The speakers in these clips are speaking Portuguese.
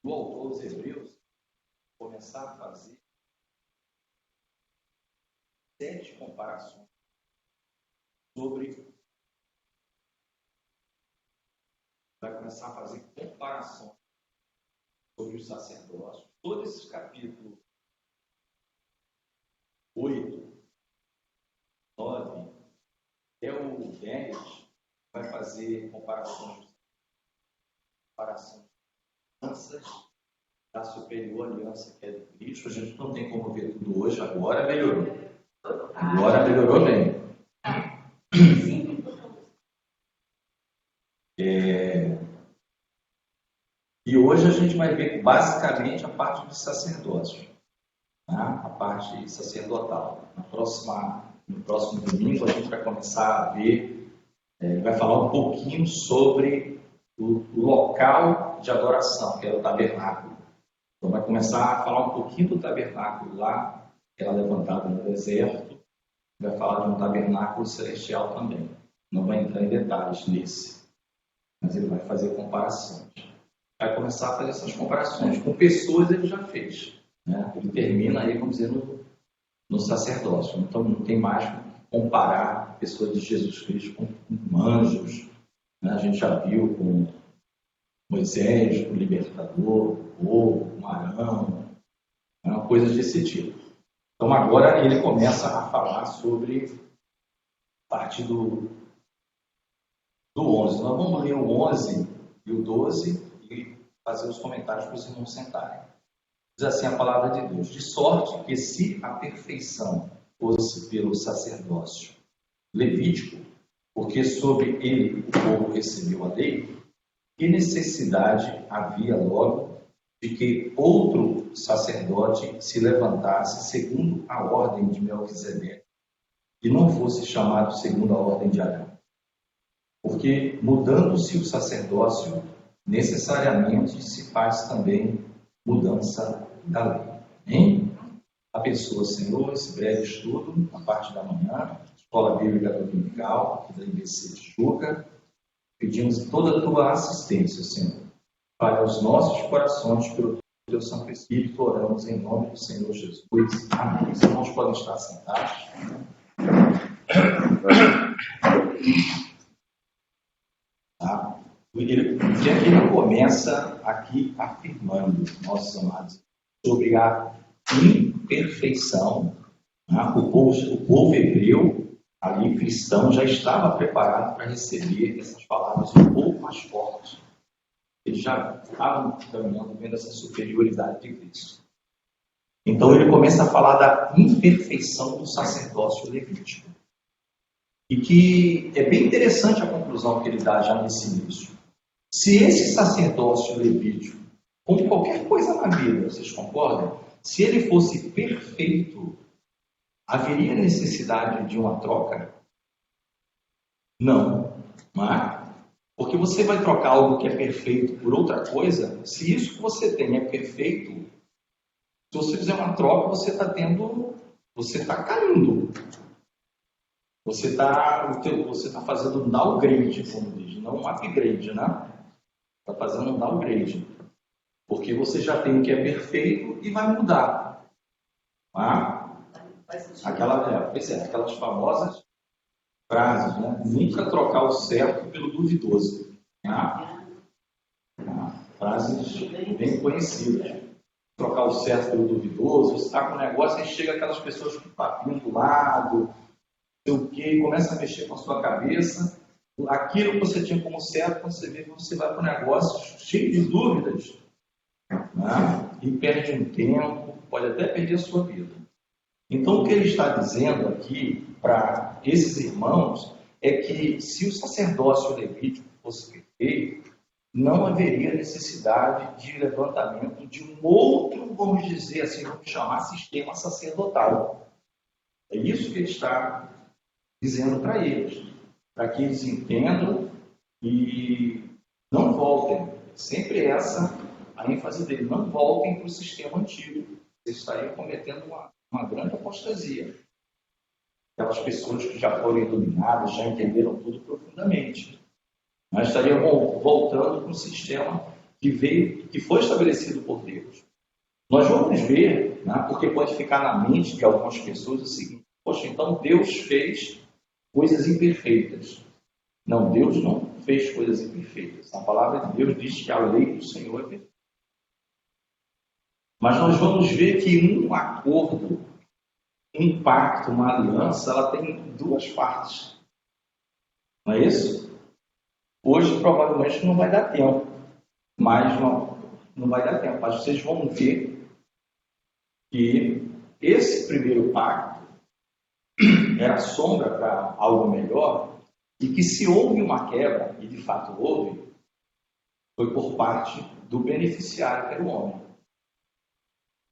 o autor dos Hebreus começar a fazer 7 comparações sobre. Vai começar a fazer comparações sobre os sacerdócios. Todo esse capítulo 8, 9, até o 10, vai fazer comparações alianças da superior aliança que é de Cristo. A gente não tem como ver tudo hoje, agora melhorou. Agora melhorou bem. E hoje a gente vai ver basicamente a parte do sacerdócio, tá? A parte sacerdotal. No próximo domingo a gente vai começar a ver, vai falar um pouquinho sobre o local de adoração, que era o tabernáculo. Então vai começar a falar um pouquinho do tabernáculo lá, que era levantado no deserto. Vai falar de um tabernáculo celestial também. Não vai entrar em detalhes nesse, mas ele vai fazer comparações. Vai começar a fazer essas comparações. Com pessoas ele já fez, né? Ele termina aí, vamos dizer, no sacerdócio. Então não tem mais como comparar a pessoa de Jesus Cristo com anjos, né? A gente já viu com Moisés, com o libertador, com Arão, né? Coisas desse tipo. Então agora ele começa a falar sobre a partir do 11. Nós vamos ler o 11 e o 12 e fazer os comentários para os irmãos sentarem. Diz assim a palavra de Deus: de sorte que se a perfeição fosse pelo sacerdócio levítico, porque sobre ele o povo recebeu a lei, que necessidade havia logo de que outro sacerdote se levantasse segundo a ordem de Melquisedeque e não fosse chamado segundo a ordem de Arão? Porque mudando-se o sacerdócio, necessariamente se faz também mudança da lei. Hein? Abençoa, Senhor, esse breve estudo, na parte da manhã, Escola Bíblica Dominical, aqui da IBC Tijuca. Pedimos toda a tua assistência, Senhor, para os nossos corações, pelo teu Santo Espírito, oramos em nome do Senhor Jesus. Amém. Os irmãos podem estar sentados. Tá? Ele começa aqui afirmando, nossos amados, sobre a imperfeição. Tá? O povo hebreu, ali cristão, já estava preparado para receber essas palavras um pouco mais fortes. Eles já estavam caminhando, vendo essa superioridade de Cristo. Então ele começa a falar da imperfeição do sacerdócio levítico. E que é bem interessante a conclusão que ele dá já nesse início. Se esse sacerdócio levítico, como qualquer coisa na vida, vocês concordam? Se ele fosse perfeito, haveria necessidade de uma troca? Não. Porque você vai trocar algo que é perfeito por outra coisa, se isso que você tem é perfeito, se você fizer uma troca, você está caindo. Você está fazendo um downgrade, como diz, não um upgrade, né? Está fazendo um downgrade. Porque você já tem o que é perfeito e vai mudar. Aquelas famosas frases, né? Nunca trocar o certo pelo duvidoso. Frases bem conhecidas. Trocar o certo pelo duvidoso, você está com um negócio, aí chega aquelas pessoas com o papinho do lado, o que, começa a mexer com a sua cabeça, aquilo que você tinha como certo, quando você vê que você vai para um negócio cheio de dúvidas, né? E perde um tempo, pode até perder a sua vida. Então, o que ele está dizendo aqui para esses irmãos é que se o sacerdócio levítico fosse perfeito, não haveria necessidade de levantamento de um outro, vamos dizer assim, vamos chamar sistema sacerdotal. É isso que ele está dizendo para eles, para que eles entendam e não voltem. Sempre essa a ênfase dele, não voltem para o sistema antigo. Eles estariam cometendo uma grande apostasia. Aquelas pessoas que já foram iluminadas, já entenderam tudo profundamente. Nós estaríamos voltando para um sistema que foi estabelecido por Deus. Nós vamos ver, né, porque pode ficar na mente de algumas pessoas o seguinte: poxa, então Deus fez coisas imperfeitas. Não, Deus não fez coisas imperfeitas. A palavra de Deus diz que a lei do Senhor é perfeita. Mas nós vamos ver que um acordo, um pacto, uma aliança, ela tem duas partes. Não é isso? Hoje provavelmente não vai dar tempo, mas não vai dar tempo. Mas vocês vão ver que esse primeiro pacto era sombra para algo melhor, e que se houve uma quebra, e de fato houve, foi por parte do beneficiário, que era o homem.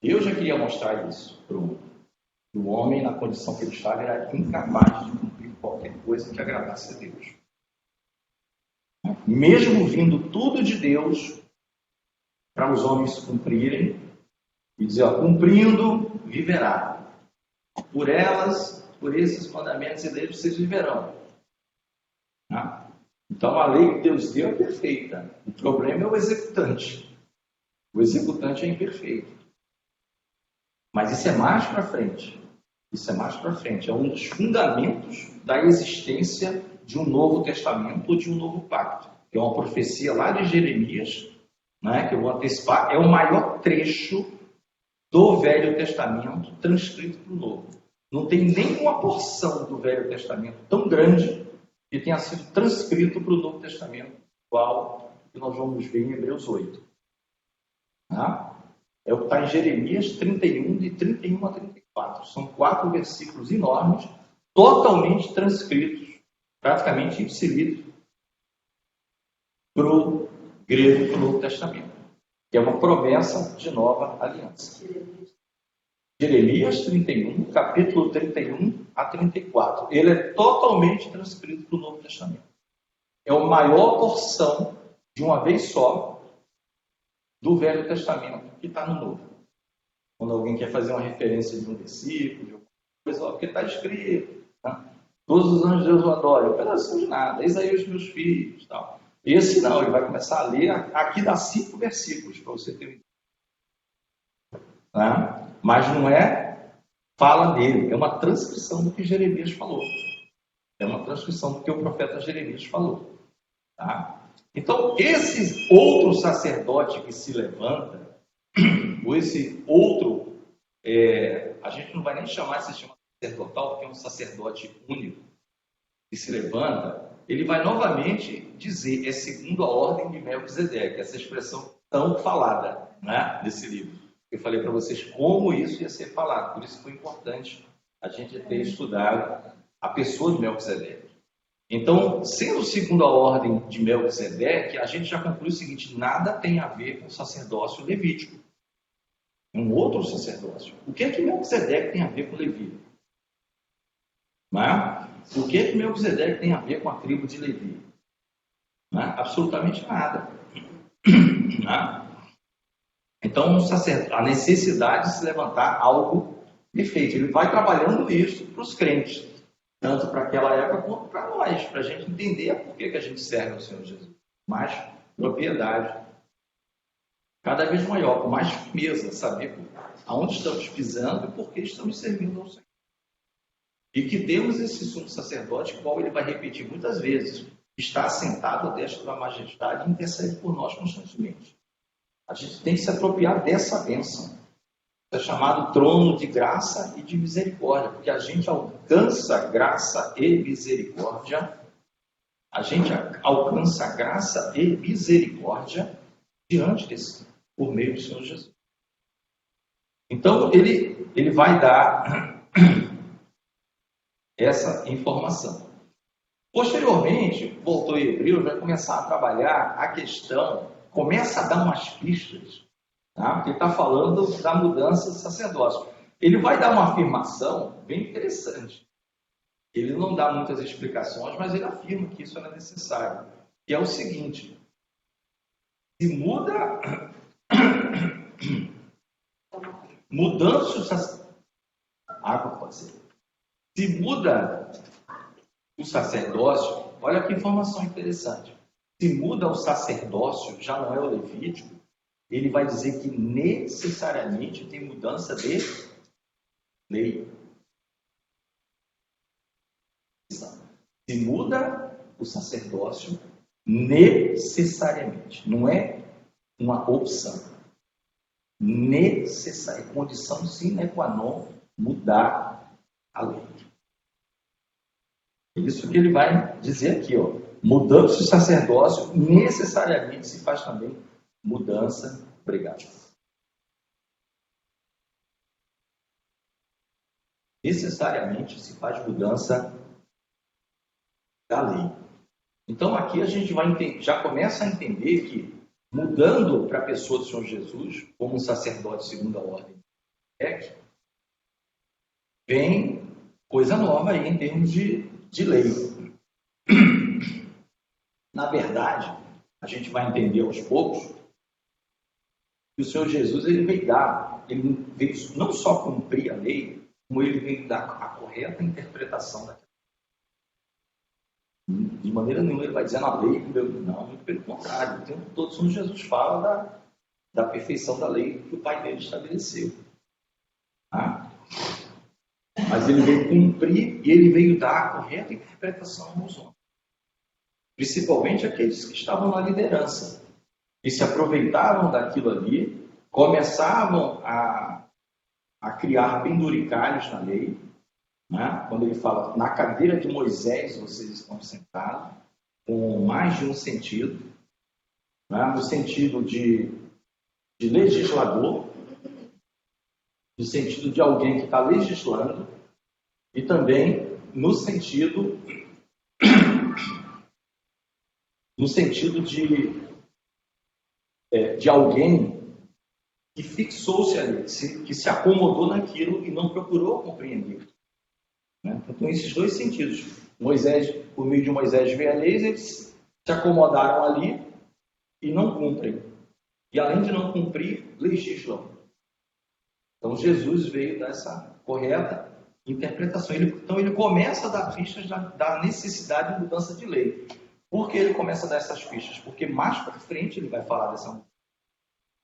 Eu já queria mostrar isso para o homem, na condição que ele estava, era incapaz de cumprir qualquer coisa que agradasse a Deus. Mesmo vindo tudo de Deus, para os homens cumprirem, e dizer, ó, cumprindo, viverá. Por elas, por esses mandamentos e leis, vocês viverão. Então, a lei que Deus deu é perfeita. O problema é o executante. O executante é imperfeito. Mas isso é mais para frente. Isso é mais para frente. É um dos fundamentos da existência de um Novo Testamento ou de um novo pacto. É uma profecia lá de Jeremias, né, que eu vou antecipar. É o maior trecho do Velho Testamento transcrito para o Novo. Não tem nenhuma porção do Velho Testamento tão grande que tenha sido transcrito para o Novo Testamento, igual que nós vamos ver em Hebreus 8. É o que está em Jeremias 31, de 31 a 34. São 4 versículos enormes, totalmente transcritos, praticamente ipsilito, para o grego do Novo Testamento, que é uma promessa de nova aliança. Jeremias 31, capítulo 31 a 34. Ele é totalmente transcrito para o Novo Testamento. É a maior porção, de uma vez só, do Velho Testamento que está no Novo. Quando alguém quer fazer uma referência de um versículo, de alguma coisa, porque está escrito. Tá? Todos os anjos de Deus o adoram. Eu não sei de nada. Eis aí os meus filhos. Tal. Esse não, ele vai começar a ler. Aqui dá 5 versículos, para você ter uma ideia. Tá? Mas não é fala dele, é uma transcrição do que Jeremias falou. É uma transcrição do que o profeta Jeremias falou. Tá? Então, esse outro sacerdote que se levanta, ou esse outro, a gente não vai nem chamar esse sistema sacerdotal, porque é um sacerdote único que se levanta, ele vai novamente dizer, é segundo a ordem de Melquisedeque, essa expressão tão falada, né, nesse livro. Eu falei para vocês como isso ia ser falado, por isso foi importante a gente ter estudado a pessoa de Melquisedeque. Então, sendo segundo a ordem de Melquisedeque, a gente já conclui o seguinte: nada tem a ver com o sacerdócio levítico. Um outro sacerdócio. O que é que Melquisedeque tem a ver com Levi? Não é? O que é que Melquisedeque tem a ver com a tribo de Levi? Não é? Absolutamente nada. Não é? Então, a necessidade de se levantar algo perfeito. Ele vai trabalhando isso para os crentes, tanto para aquela época quanto para nós, para a gente entender por que a gente serve ao Senhor Jesus. Mais propriedade, cada vez maior, com mais firmeza, saber aonde estamos pisando e por que estamos servindo ao Senhor. E que temos esse sumo sacerdote, qual ele vai repetir muitas vezes, está assentado à destra da majestade e intercede por nós constantemente. A gente tem que se apropriar dessa bênção. É chamado trono de graça e de misericórdia, porque a gente alcança graça e misericórdia. A gente alcança graça e misericórdia diante desse, por meio do Senhor Jesus. Então, ele vai dar essa informação. Posteriormente, voltou em Hebreus, vai começar a trabalhar a questão, começa a dar umas pistas, tá? Porque ele está falando da mudança do sacerdócio. Ele vai dar uma afirmação bem interessante. Ele não dá muitas explicações, mas ele afirma que isso era necessário. E é o seguinte: se mudando-se o sacerdócio, água pode ser. Se muda o sacerdócio, olha que informação interessante. Se muda o sacerdócio, já não é o levítico, ele vai dizer que necessariamente tem mudança de lei. Se muda o sacerdócio, necessariamente, não é uma opção. Necessária, condição sine qua non, mudar a lei. É isso que ele vai dizer aqui, ó. Mudando-se o sacerdócio, necessariamente se faz também mudança. Obrigado. Necessariamente se faz mudança da lei. Então aqui a gente já começa a entender que, mudando para a pessoa do Senhor Jesus, como um sacerdote segundo a ordem, vem coisa nova aí em termos de lei. Na verdade, a gente vai entender aos poucos que o Senhor Jesus ele veio não só cumprir a lei, como ele veio dar a correta interpretação daquela. De maneira nenhuma ele vai dizer na lei, não, muito pelo contrário. O tempo todo o Senhor Jesus fala da perfeição da lei que o Pai dele estabeleceu. Tá? Mas ele veio cumprir e ele veio dar a correta interpretação aos homens. Principalmente aqueles que estavam na liderança, que se aproveitaram daquilo ali, começavam a criar penduricalhos na lei, né? Quando ele fala, na cadeira de Moisés vocês estão sentados, com mais de um sentido, né? No sentido de legislador, no sentido de alguém que está legislando, e também no sentido de alguém que fixou-se ali, que se acomodou naquilo e não procurou compreender. Né? Então, esses dois sentidos. Moisés, por meio de Moisés veio a lei, eles se acomodaram ali e não cumprem. E além de não cumprir, legislam. Então, Jesus veio dessa correta interpretação. Então, ele começa a dar pistas da necessidade de mudança de lei. Por que ele começa a dar essas pistas? Porque mais para frente ele vai falar dessa mudança.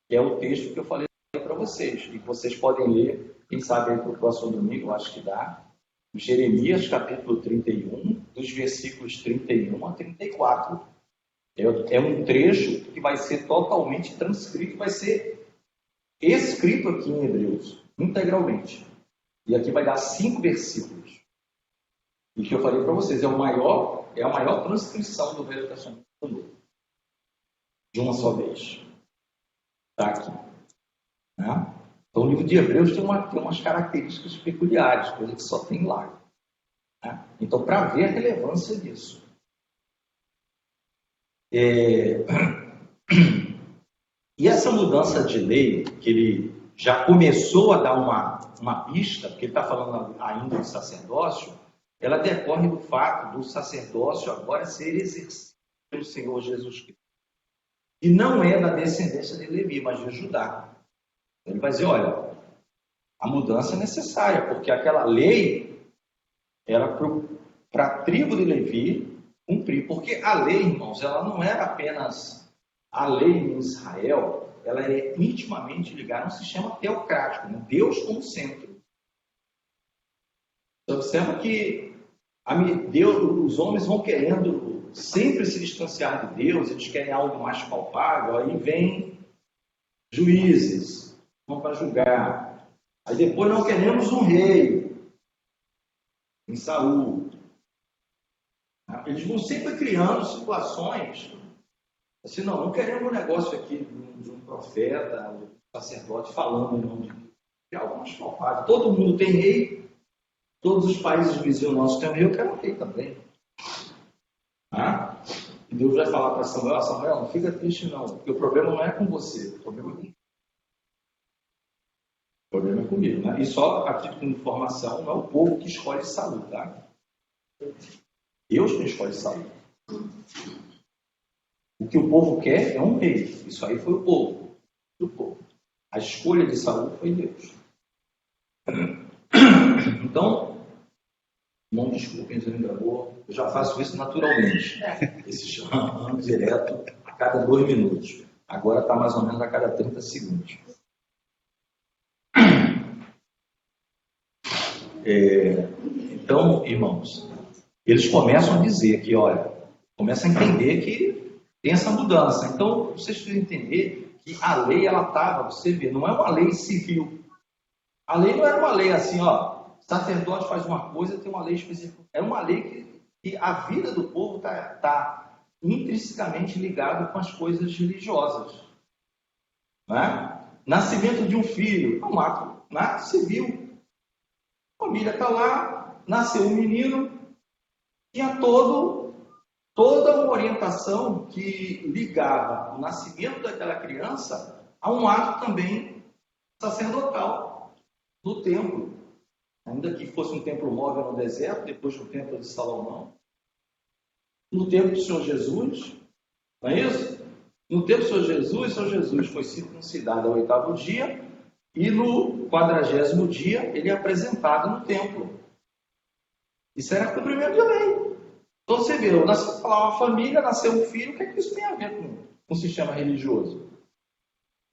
Que é o texto que eu falei para vocês. E vocês podem ler, quem sabe aí para o próximo domingo, eu acho que dá. Jeremias, capítulo 31, dos versículos 31 a 34. É um trecho que vai ser totalmente transcrito, vai ser escrito aqui em Hebreus, integralmente. E aqui vai dar 5 versículos. E que eu falei para vocês, é a maior transcrição do Velho Testamento de uma só vez. Está aqui. Né? Então, o livro de Hebreus tem umas características peculiares, coisas que só tem lá. Né? Então, para ver a relevância disso. E essa mudança de lei, que ele já começou a dar uma pista, porque ele está falando ainda do sacerdócio, ela decorre do fato do sacerdócio agora ser exercido pelo Senhor Jesus Cristo. E não é da descendência de Levi, mas de Judá. Ele vai dizer, olha, a mudança é necessária, porque aquela lei era para a tribo de Levi cumprir. Porque a lei, irmãos, ela não era apenas a lei em Israel, ela é intimamente ligada a um sistema teocrático, né? Deus como centro. Você observa que os homens vão querendo sempre se distanciar de Deus, eles querem algo mais palpável, aí vem juízes, vão para julgar. Aí depois não queremos um rei, em Saul. Eles vão sempre criando situações, assim, não queremos um negócio aqui de um profeta, um sacerdote falando em nome de Deus. É algo mais palpável. Todo mundo tem rei, todos os países vizinhos nossos têm um rei, eu quero um rei também. E Deus vai falar para Samuel, Samuel, não fica triste não, porque o problema não é com você, o problema é comigo. O problema é comigo, né? E só a título de informação, não é o povo que escolhe Saul, tá? Deus que escolhe Saul. O que o povo quer é um rei. Isso aí foi o povo. A escolha de Saul foi Deus. Então, Não desculpem, eu ainda vou. Eu já faço isso naturalmente. Esse chamando direto a cada 2 minutos. Agora está mais ou menos a cada 30 segundos. Então, irmãos, eles começam a dizer que, olha, começam a entender que tem essa mudança. Então, vocês precisam entender que a lei, ela estava, você vê, não é uma lei civil. A lei não era uma lei assim, ó, sacerdote faz uma coisa, tem uma lei específica. Era uma lei que a vida do povo está intrinsecamente ligada com as coisas religiosas. Não é? Nascimento de um filho, é um ato civil. A família está lá, nasceu um menino, tinha toda uma orientação que ligava o nascimento daquela criança a um ato também sacerdotal do templo. Ainda que fosse um templo móvel no deserto, depois do templo de Salomão. No tempo do Senhor Jesus, não é isso? No tempo do Senhor Jesus foi circuncidado ao 8º dia e no 40º dia ele é apresentado no templo. Isso era cumprimento de lei. Então você vê, nasceu uma família, nasceu um filho, o que é que isso tem a ver com o sistema religioso?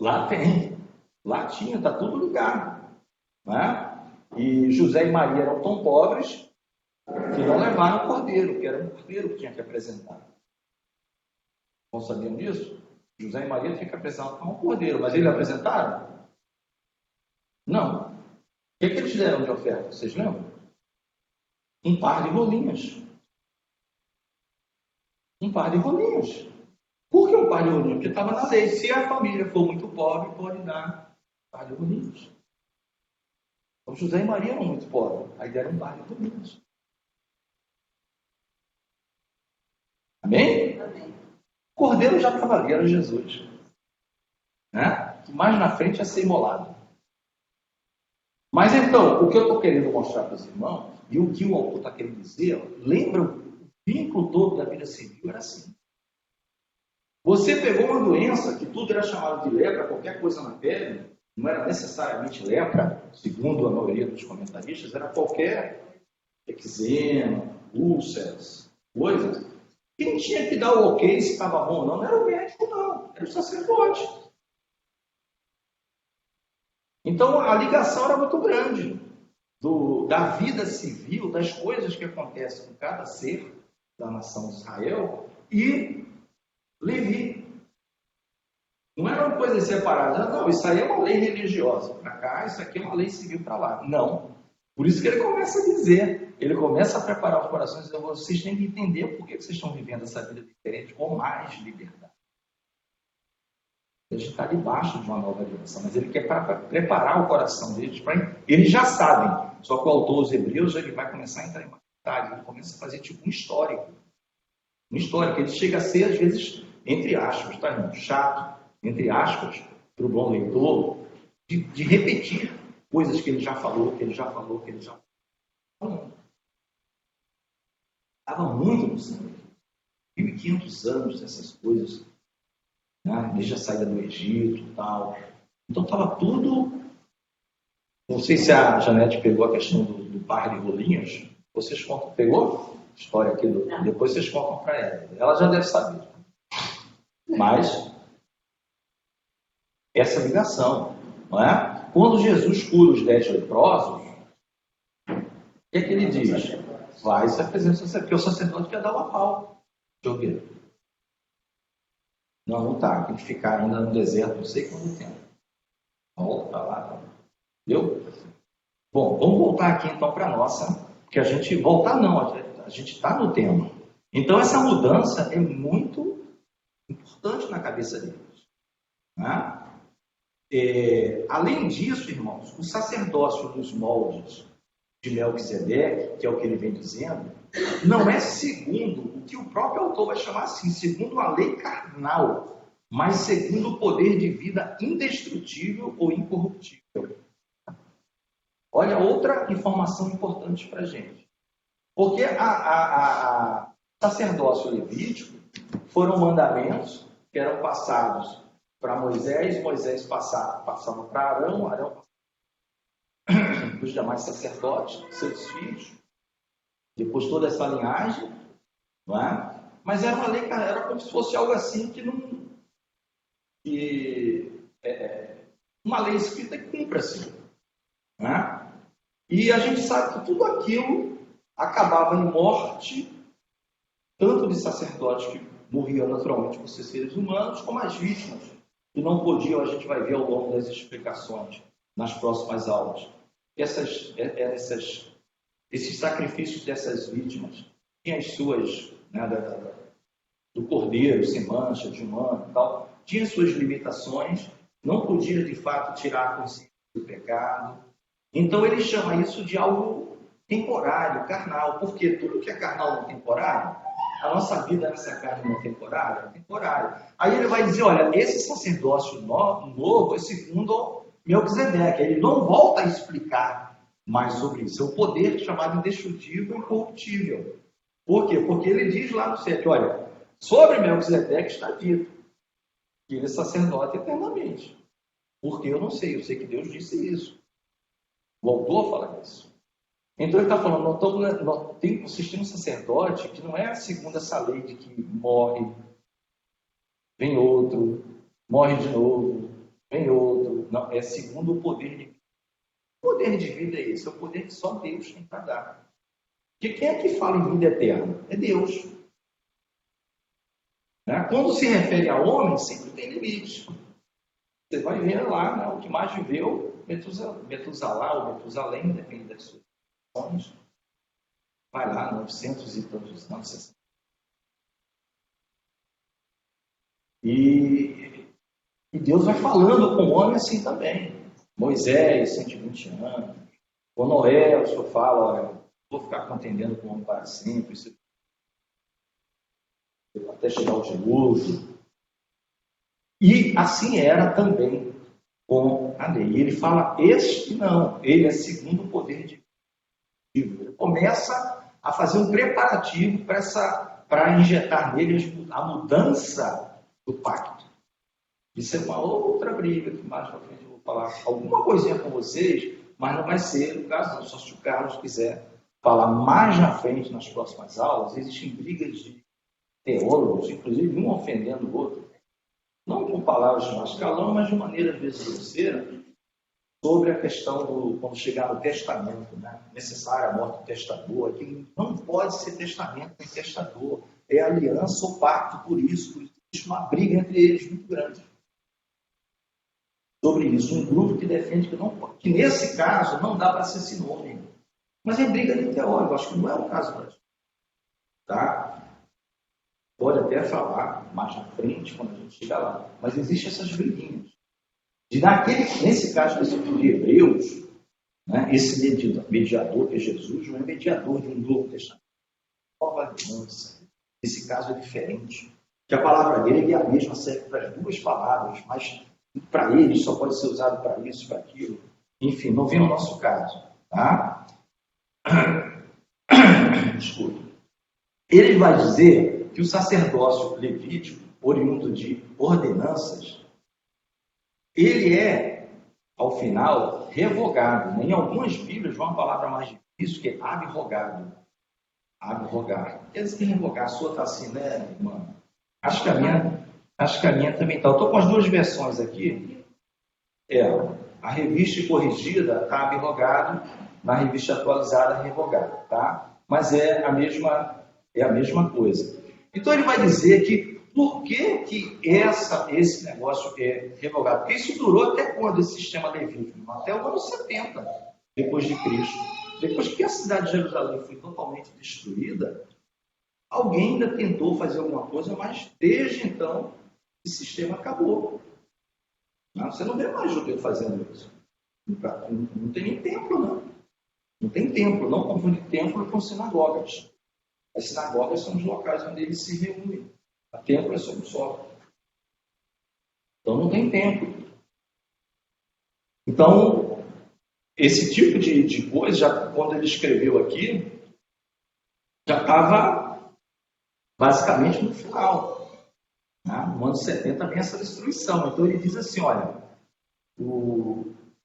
Lá tem, lá tinha, está tudo ligado. Não é? E José e Maria eram tão pobres que não levaram o cordeiro, que era um cordeiro que tinha que apresentar. Não sabiam disso? José e Maria tinham que apresentar um cordeiro, mas eles apresentaram? Não. O que eles deram de oferta? Vocês lembram? Um par de rolinhas. Um par de rolinhas. Por que um par de rolinhas? Porque estava na lei. Se a família for muito pobre, pode dar um par de rolinhas. Então, José e Maria eram muito pobres. Aí deram um par de rolinhas. Amém? Amém. O cordeiro já estava ali, era Jesus. Né? Que mais na frente ia ser imolado. Mas então, o que eu estou querendo mostrar para os irmãos, e o que o autor está querendo dizer, lembra o vínculo todo da vida civil era assim. Você pegou uma doença que tudo era chamado de lepra, qualquer coisa na pele, não era necessariamente lepra, segundo a maioria dos comentaristas, era qualquer eczema, úlceras, coisas. Quem tinha que dar o ok se estava bom ou não era o médico, não, era o sacerdote. Então a ligação era muito grande da vida civil, das coisas que acontecem com cada ser da nação de Israel e Levi. Não era uma coisa separada, não, isso aí é uma lei religiosa para cá, isso aqui é uma lei civil para lá. Não. Por isso que ele começa a dizer, ele começa a preparar os corações e dizer, vocês têm que entender por que vocês estão vivendo essa vida diferente com mais liberdade. A gente está debaixo de uma nova aliança, mas ele quer preparar o coração deles para. Eles já sabem, só que o autor dos Hebreus ele vai começar a entrar em detalhe, ele começa a fazer tipo um histórico. Um histórico, ele chega a ser, às vezes, entre aspas, tá, irmão? Chato, entre aspas, para o bom leitor, de repetir coisas que ele já falou, que ele já falou. Estava muito no sangue. 1500 anos dessas coisas. Desde a saída do Egito e tal. Então estava tudo. Não sei se a Janete pegou a questão do par de rolinhas. Vocês contam, pegou? História aqui depois vocês contam para ela. Ela já deve saber. Mas essa ligação, não é? Quando Jesus cura os 10 leprosos, o que é que ele diz? Vai se apresentar, porque o sacerdote quer dar uma pau. Deixa eu ver. Não está. Tem que ficar ainda no deserto, não sei quanto tempo. Volta lá. Entendeu? Bom, vamos voltar aqui então para a nossa. Porque a gente. Voltar não, a gente está no tema. Então essa mudança é muito importante na cabeça deles. Né? Além disso, irmãos, o sacerdócio dos moldes de Melquisedeque, que é o que ele vem dizendo, não é segundo o que o próprio autor vai chamar assim, segundo a lei carnal, mas segundo o poder de vida indestrutível ou incorruptível. Olha outra informação importante para a gente. Porque a sacerdócio levítico foram mandamentos que eram passados para Moisés, Moisés passava para Arão, Arão para os demais sacerdotes, seus filhos. depois toda essa linhagem, não é? Mas era uma lei, era como se fosse algo assim que não... uma lei escrita que cumpra-se, não é? E a gente sabe que tudo aquilo acabava em morte, tanto de sacerdotes que morriam naturalmente por ser seres humanos, como as vítimas, que não podiam, a gente vai ver ao longo das explicações, nas próximas aulas. Esses sacrifícios dessas vítimas tinham as suas, né, do cordeiro, sem mancha, de humano e tal, tinha suas limitações, não podia de fato tirar a consciência do pecado. Então ele chama isso de algo temporário, carnal, porque tudo que é carnal não é temporário, a nossa vida nessa carne não é temporária, é temporária. Aí ele vai dizer, olha, esse sacerdócio novo é segundo Melquisedeque, ele não volta a explicar mais sobre isso, é o poder chamado indestrutível e incorruptível. Por quê? Porque ele diz lá no 7, olha, sobre Melquisedeque está dito que ele é sacerdote eternamente. Porque eu não sei, eu sei que Deus disse isso. O autor fala isso. Então ele está falando, vocês têm um sacerdote que não é segundo essa lei de que morre, vem outro, morre de novo, vem outro. Não, é segundo o poder de vida. O poder de vida é esse, é o poder que só Deus tem para dar. Porque quem é que fala em vida eterna? É Deus. Né? Quando se refere a homem, sempre tem limite. Você vai ver lá, né, o que mais viveu, Metusalá ou Metusalém, depende das suas ações. Vai lá, 900 e tantos anos. E Deus vai falando com o homem assim também. Moisés, 120 anos. O Noé, o senhor fala, olha, vou ficar contendendo com o homem para sempre, até chegar ao dilúvio. E assim era também com a lei. E ele fala, este não, ele é segundo o poder de Deus. Ele começa a fazer um preparativo para injetar nele a mudança do pacto. Isso é uma outra briga que mais para frente eu vou falar alguma coisinha com vocês, mas não vai ser no caso não, só se o Carlos quiser falar mais na frente, nas próximas aulas. Existem brigas de teólogos, inclusive um ofendendo o outro, não com palavras de mascalão, mas de maneira às vezes grosseira, sobre a questão do, quando chegar no testamento, né? Necessária a morte do testador, que não pode ser testamento nem testador, é aliança ou pacto, por isso existe uma briga entre eles muito grande. Sobre isso, um grupo que defende que nesse caso não dá para ser sinônimo. Mas é briga de teórico, acho que não é o caso para gente. Tá? Pode até falar mais na frente, quando a gente chegar lá. Mas existem essas briguinhas. Nesse caso de Hebreus, né, esse mediador que é Jesus, não é mediador de um novo testamento. Nova aliança. Esse caso é diferente. Que a palavra grega é a mesma, serve para as duas palavras, mas para ele só pode ser usado para isso, para aquilo. Enfim, não vem o nosso caso. Tá? Desculpa. Ele vai dizer que o sacerdócio levítico, oriundo de ordenanças, ele é, ao final, revogado. Em algumas Bíblias, uma palavra mais difícil, que é abrogado. Abrogar. Quer dizer, revogar. A sua está assim, né, irmã? Acho que a minha também está. Eu estou com as duas versões aqui. A revista corrigida está abrogado, na revista atualizada, revogado. Tá? Mas é a mesma coisa. Então, ele vai dizer que por que esse negócio é revogado? Porque isso durou até quando esse sistema levítico? Até o ano 70, depois de Cristo. Depois que a cidade de Jerusalém foi totalmente destruída, alguém ainda tentou fazer alguma coisa, mas desde então, esse sistema acabou. Você não vê mais judeu fazendo isso. Não tem nem templo, não. Não tem templo. Não confunde templo com sinagogas. As sinagogas são os locais onde eles se reúnem. A templo é só um só. Então não tem templo. Então, esse tipo de coisa, já, quando ele escreveu aqui, já estava basicamente no final. Né? No ano 70 vem essa destruição. Então ele diz assim, olha,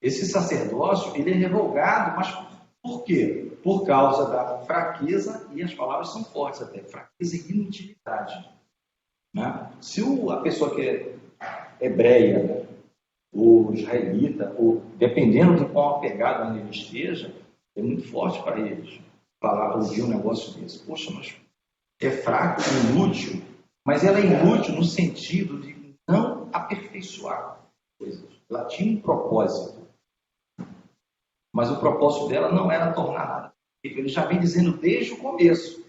esse sacerdócio ele é revogado, mas por quê? por causa da fraqueza, e as palavras são fortes até, fraqueza e inutilidade. Né? Se a pessoa que é hebreia, né, ou israelita, ou dependendo de quão apegado ainda ele esteja, é muito forte para eles falar, ouvir um negócio desse. Poxa, mas é fraco, inútil, mas ela é inútil no sentido de não aperfeiçoar coisas. Ela tinha um propósito, mas o propósito dela não era tornar nada. Ele já vem dizendo desde o começo,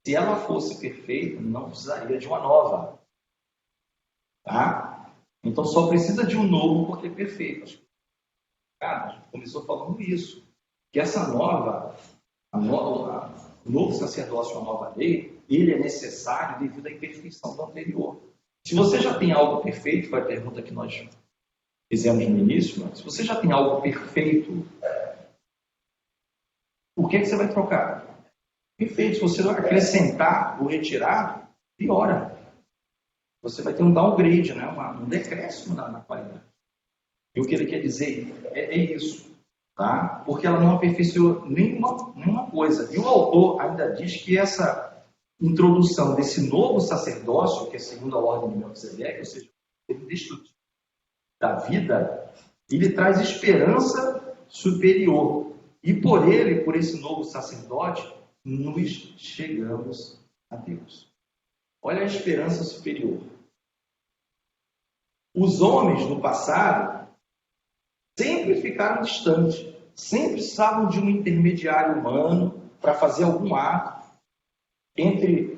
se ela fosse perfeita, não precisaria de uma nova. Tá? Então só precisa de um novo porque é perfeito. Cara, a gente começou falando isso, que essa nova, o novo sacerdócio, a nova lei, ele é necessário devido à imperfeição do anterior. Se você já tem algo perfeito, foi a pergunta que nós fizemos no início, se você já tem algo perfeito, o que você vai trocar? Perfeito. Se você acrescentar ou retirar, piora. Você vai ter um downgrade, né? Um decréscimo na qualidade. E o que ele quer dizer é isso, tá? Porque ela não aperfeiçoou nenhuma coisa. E o autor ainda diz que essa introdução desse novo sacerdócio, que é segundo a ordem de Melquisedeque, ou seja, o indestrutível da vida, ele traz esperança superior. E por ele, por esse novo sacerdote, nos chegamos a Deus. Olha a esperança superior. Os homens no passado sempre ficaram distantes, sempre precisavam de um intermediário humano para fazer algum ato entre,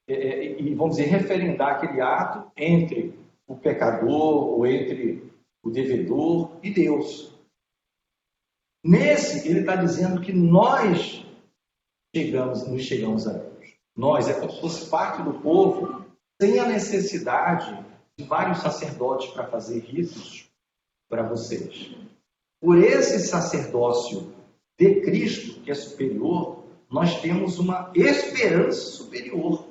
e vamos dizer, referendar aquele ato entre o pecador ou entre o devedor e Deus. Nesse, ele está dizendo que nós nos chegamos a Deus. Nós, é como se fosse parte do povo, sem a necessidade de vários sacerdotes para fazer ritos para vocês. Por esse sacerdócio de Cristo, que é superior, nós temos uma esperança superior,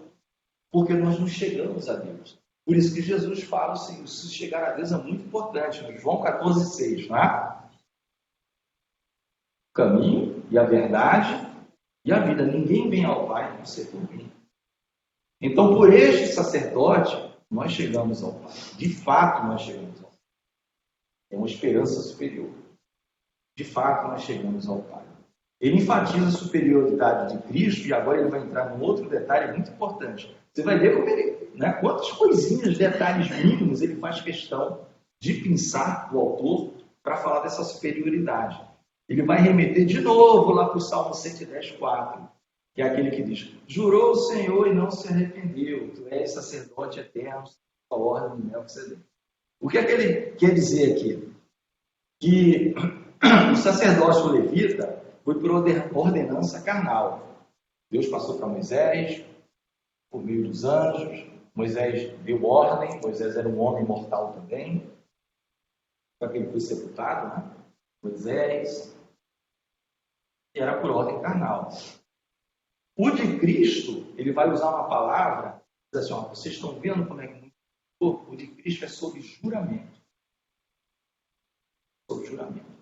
porque nós nos chegamos a Deus. Por isso que Jesus fala assim, se chegar a Deus é muito importante, no João 14,6, não é? O caminho e a verdade e a vida. Ninguém vem ao Pai não ser por mim. Então, por este sacerdote, nós chegamos ao Pai. De fato, nós chegamos ao Pai. É uma esperança superior. De fato, nós chegamos ao Pai. Ele enfatiza a superioridade de Cristo, e agora ele vai entrar num outro detalhe muito importante. Você vai ver como ele, né, quantas coisinhas, detalhes mínimos ele faz questão de pensar, o autor, para falar dessa superioridade. Ele vai remeter de novo lá para o Salmo 110,4, que é aquele que diz: jurou o Senhor e não se arrependeu, tu és sacerdote eterno, a ordem de Melquisedeque. O que é que ele quer dizer aqui? Que o sacerdócio levita foi por ordenança carnal. Deus passou para Moisés, por meio dos anjos, Moisés deu ordem, Moisés era um homem mortal também, para que ele foi sepultado, né? Moisés, era por ordem carnal. O de Cristo, ele vai usar uma palavra, diz assim, ó, vocês estão vendo como é que o de Cristo é sob juramento. Sob juramento.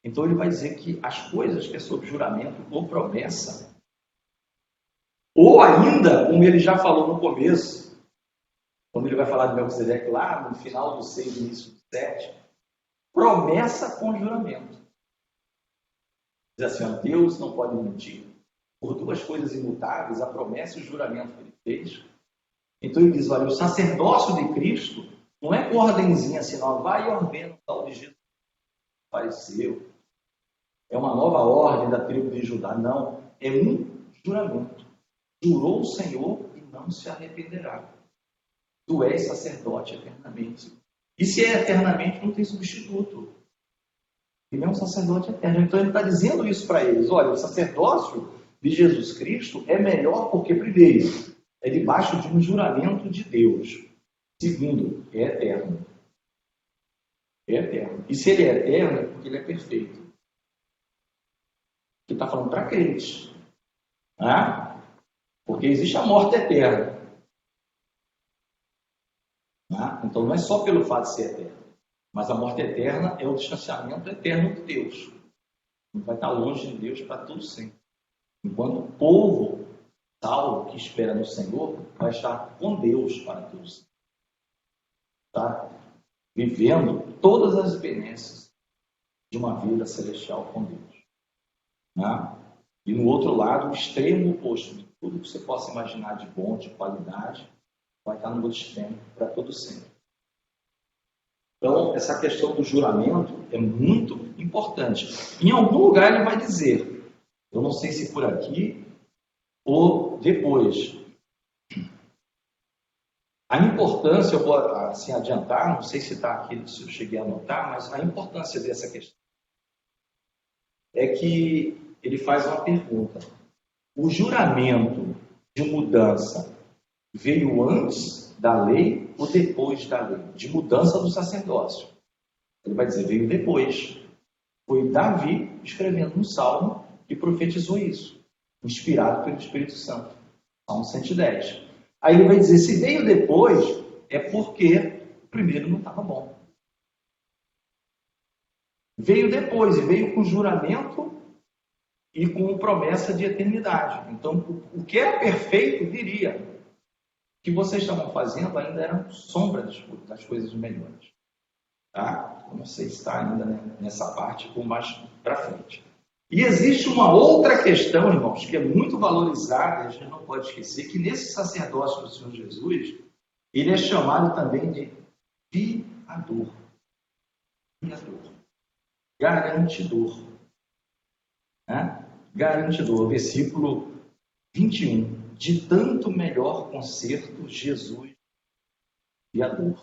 Então ele vai dizer que as coisas que é sob juramento ou promessa, ou ainda, como ele já falou no começo, quando ele vai falar de Melquisedeque lá no final do 6, início do 7, promessa com juramento. Diz assim, ó, Deus não pode mentir. Por duas coisas imutáveis, a promessa e o juramento que ele fez. Então ele diz, olha, o sacerdócio de Cristo não é com ordenzinha assim, não, vai e ordena o tal de Jesus apareceu. É uma nova ordem da tribo de Judá. Não, é um juramento. Jurou o Senhor e não se arrependerá. Tu és sacerdote eternamente. E se é eternamente, não tem substituto. Ele é um sacerdote eterno. Então ele está dizendo isso para eles. Olha, o sacerdócio de Jesus Cristo é melhor porque, primeiro, é debaixo de um juramento de Deus. Segundo, é eterno. É eterno. E se ele é eterno, é porque ele é perfeito. Que está falando para crentes. Né? Porque existe a morte eterna. Né? Então não é só pelo fato de ser eterno. Mas a morte eterna é o distanciamento eterno de Deus. Ele vai estar longe de Deus para todo sempre. Enquanto o povo salvo que espera no Senhor vai estar com Deus para todo sempre. Tá? Vivendo todas as benesses de uma vida celestial com Deus. Né? E no outro lado, o extremo oposto de tudo que você possa imaginar de bom, de qualidade, vai estar no outro extremo para todo sempre. Então, essa questão do juramento é muito importante. Em algum lugar ele vai dizer, eu não sei se por aqui ou depois. A importância, eu vou assim adiantar, não sei se está aqui, se eu cheguei a anotar, mas a importância dessa questão é que ele faz uma pergunta. O juramento de mudança veio antes da lei ou depois da lei? De mudança do sacerdócio. Ele vai dizer, veio depois. Foi Davi escrevendo um salmo que profetizou isso, inspirado pelo Espírito Santo. Salmo 110. Aí ele vai dizer, se veio depois, é porque o primeiro não estava bom. Veio depois, e veio com juramento e com promessa de eternidade. Então, o que era perfeito viria. O que vocês estavam fazendo ainda era sombra das coisas melhores. Tá? Eu não sei se está ainda nessa parte ou mais para frente. E existe uma outra questão, irmãos, que é muito valorizada, a gente não pode esquecer, que nesse sacerdócio do Senhor Jesus, ele é chamado também de fiador. Fiador. Garantidor. Né? Garantidor. Versículo 21. De tanto melhor conserto, Jesus, fiador.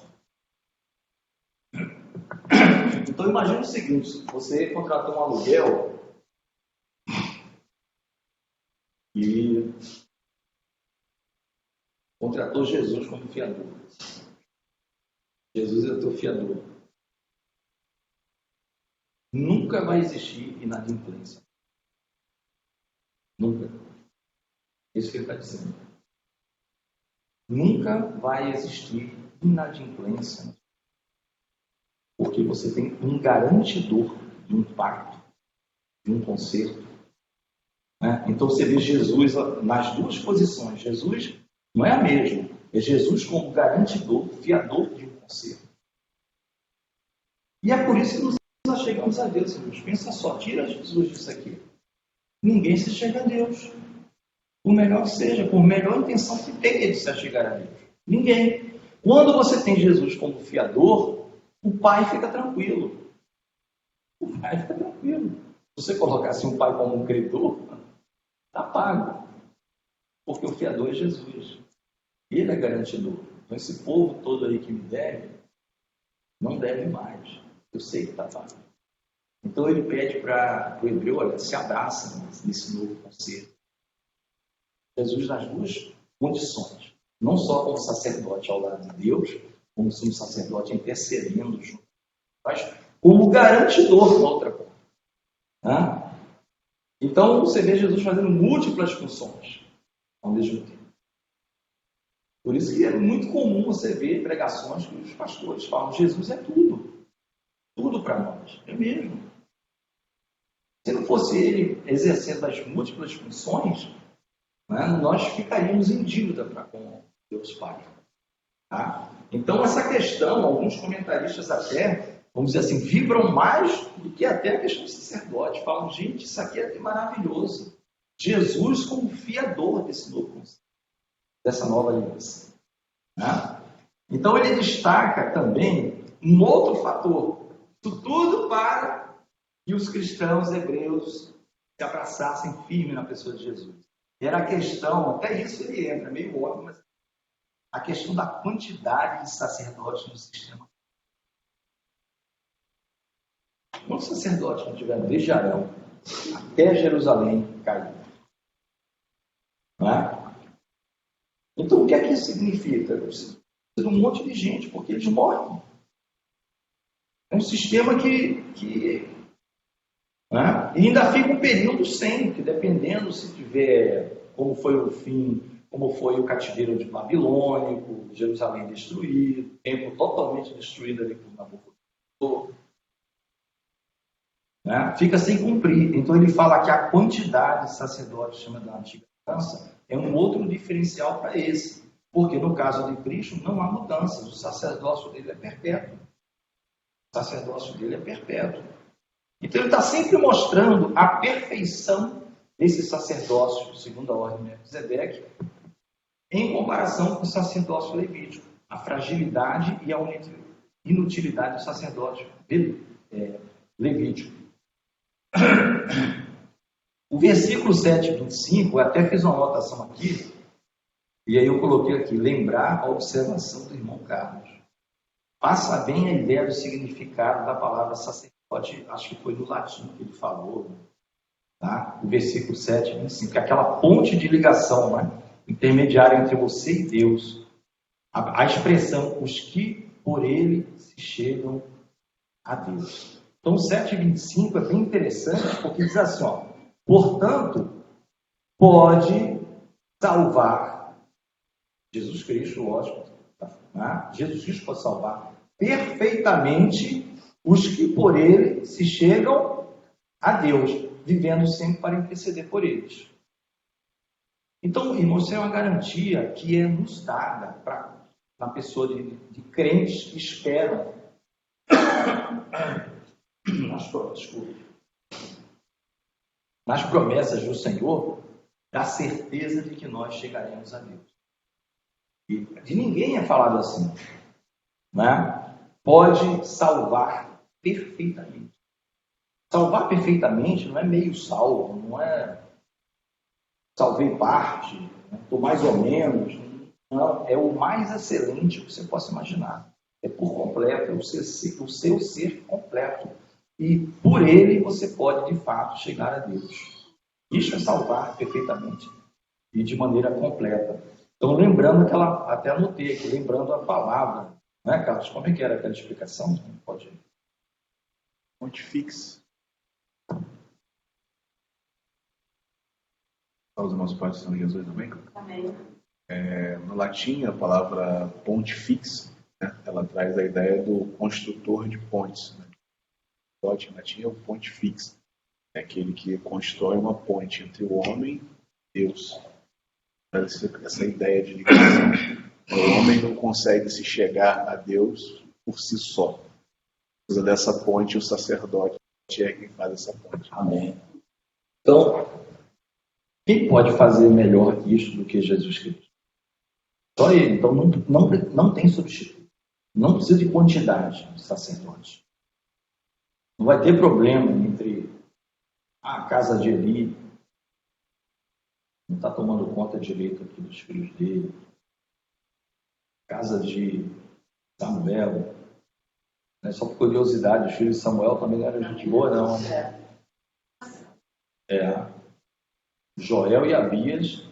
Então imagine o seguinte, você contratou um aluguel e contratou Jesus como fiador. Jesus é o teu fiador. Nunca vai existir inadimplência. Nunca. É isso que ele está dizendo. Nunca vai existir inadimplência. Porque você tem um garantidor de um pacto, de um conserto. Né? Então você vê Jesus nas duas posições. Jesus não é a mesma. É Jesus como garantidor, fiador de um conserto. E é por isso que nós chegamos a Deus, irmãos. Pensa só, tira Jesus disso aqui. Ninguém se chega a Deus. Por melhor que seja, por melhor intenção que tenha de se chegar a Deus. Ninguém. Quando você tem Jesus como fiador, o pai fica tranquilo. O pai fica tranquilo. Se você colocasse um pai como um credor, está pago. Porque o fiador é Jesus. Ele é garantidor. Então esse povo todo aí que me deve, não deve mais. Eu sei que está pago. Então ele pede para o hebreu, olha, se abraça nesse novo concerto. Jesus nas duas condições. Não só como sacerdote ao lado de Deus, como sumo sacerdote intercedendo junto, mas como garantidor na outra ponta. Né? Então você vê Jesus fazendo múltiplas funções ao mesmo tempo. Por isso que é muito comum você ver pregações que os pastores falam, Jesus é tudo. Tudo para nós. É mesmo. Se não fosse ele exercendo as múltiplas funções, né, nós ficaríamos em dívida para com Deus Pai. Tá? Então, essa questão, alguns comentaristas até, vamos dizer assim, vibram mais do que até a questão do sacerdote. Falam, gente, isso aqui é maravilhoso. Jesus como fiador desse novo conceito, dessa nova aliança. Né? Então, ele destaca também um outro fator. Isso tudo para que os cristãos hebreus se abraçassem firme na pessoa de Jesus. Era a questão, até isso ele entra, meio óbvio, mas a questão da quantidade de sacerdotes no sistema. Quantos sacerdotes não tiveram desde Arão até Jerusalém caiu? Não é? Então, o que é que isso significa? Precisa de um monte de gente, porque eles morrem. É um sistema que né? E ainda fica um período sem, que dependendo se tiver, como foi o fim, como foi o cativeiro de Babilônico, Jerusalém destruído, o templo totalmente destruído ali por Nabucodonosor. né? Fica sem cumprir. Então ele fala que a quantidade de sacerdotes, chama da antiga aliança, é um outro diferencial para esse. Porque no caso de Cristo não há mudanças, o sacerdócio dele é perpétuo. O sacerdócio dele é perpétuo. Então ele está sempre mostrando a perfeição desse sacerdócio, segundo a ordem de Melquisedeque, em comparação com o sacerdócio levítico, a fragilidade e a inutilidade do sacerdócio levítico. O versículo 7:25, eu até fiz uma anotação aqui, e aí eu coloquei aqui, lembrar a observação do irmão Carlos. Faça bem a ideia do significado da palavra sacerdote, acho que foi no latim que ele falou, tá? O versículo 7:25, que é aquela ponte de ligação, né? Intermediária entre você e Deus. A expressão, os que por ele se chegam a Deus. Então o 7:25 é bem interessante, porque diz assim, ó, portanto, pode salvar Jesus Cristo, lógico, né? Jesus Cristo pode salvar perfeitamente os que por ele se chegam a Deus, vivendo sempre para interceder por eles. Então, irmãos, isso é uma garantia que é nos dada na pessoa de crentes que esperam nas promessas do Senhor, da certeza de que nós chegaremos a Deus. E de ninguém é falado assim, né? Pode salvar perfeitamente. Salvar perfeitamente não é meio salvo, não é salvei parte, estou mais ou menos. Não, é o mais excelente que você possa imaginar. É por completo, é o seu ser completo. E por ele você pode, de fato, chegar a Deus. Isso é salvar perfeitamente e de maneira completa. Então, lembrando aquela, até anotei aqui, lembrando a palavra, né, Carlos? Como é que era aquela explicação? Pode ir. Pontifex. Os irmãos pais são Jesus também? Amém. No latim, a palavra pontifex, né, ela traz a ideia do construtor de pontes. Né? O latim é o pontifex, é aquele que constrói uma ponte entre o homem e Deus. Essa ideia de ligação. O homem não consegue se chegar a Deus por si só. Precisa dessa ponte, o sacerdote é quem faz essa ponte. Amém. Então, quem pode fazer melhor isso do que Jesus Cristo? Só ele. Então, não tem substituto. Não precisa de quantidade de sacerdotes. Não vai ter problema entre a casa de Eli, não está tomando conta direito aqui dos filhos dele, casa de Samuel, né? Só por curiosidade, os filhos de Samuel também não eram gente boa, não. Joel e Abias,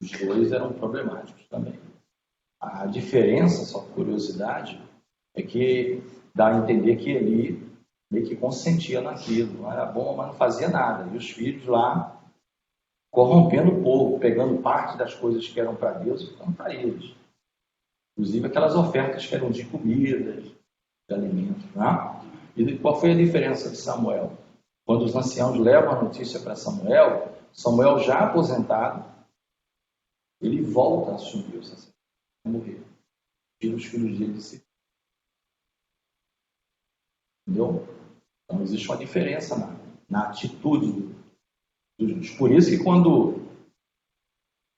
os dois eram problemáticos também. A diferença, só por curiosidade, é que dá a entender que Eli meio que consentia naquilo, não era bom, mas não fazia nada. E os filhos lá corrompendo o povo, pegando parte das coisas que eram para Deus e ficando para eles. Inclusive aquelas ofertas que eram de comidas, de alimentos. Né? E qual foi a diferença de Samuel? Quando os anciãos levam a notícia para Samuel, Samuel já aposentado, ele volta a assumir o sacerdote, a morrer. Tira os filhos dele de si. Entendeu? Então existe uma diferença na atitude dos juízes. Por isso que quando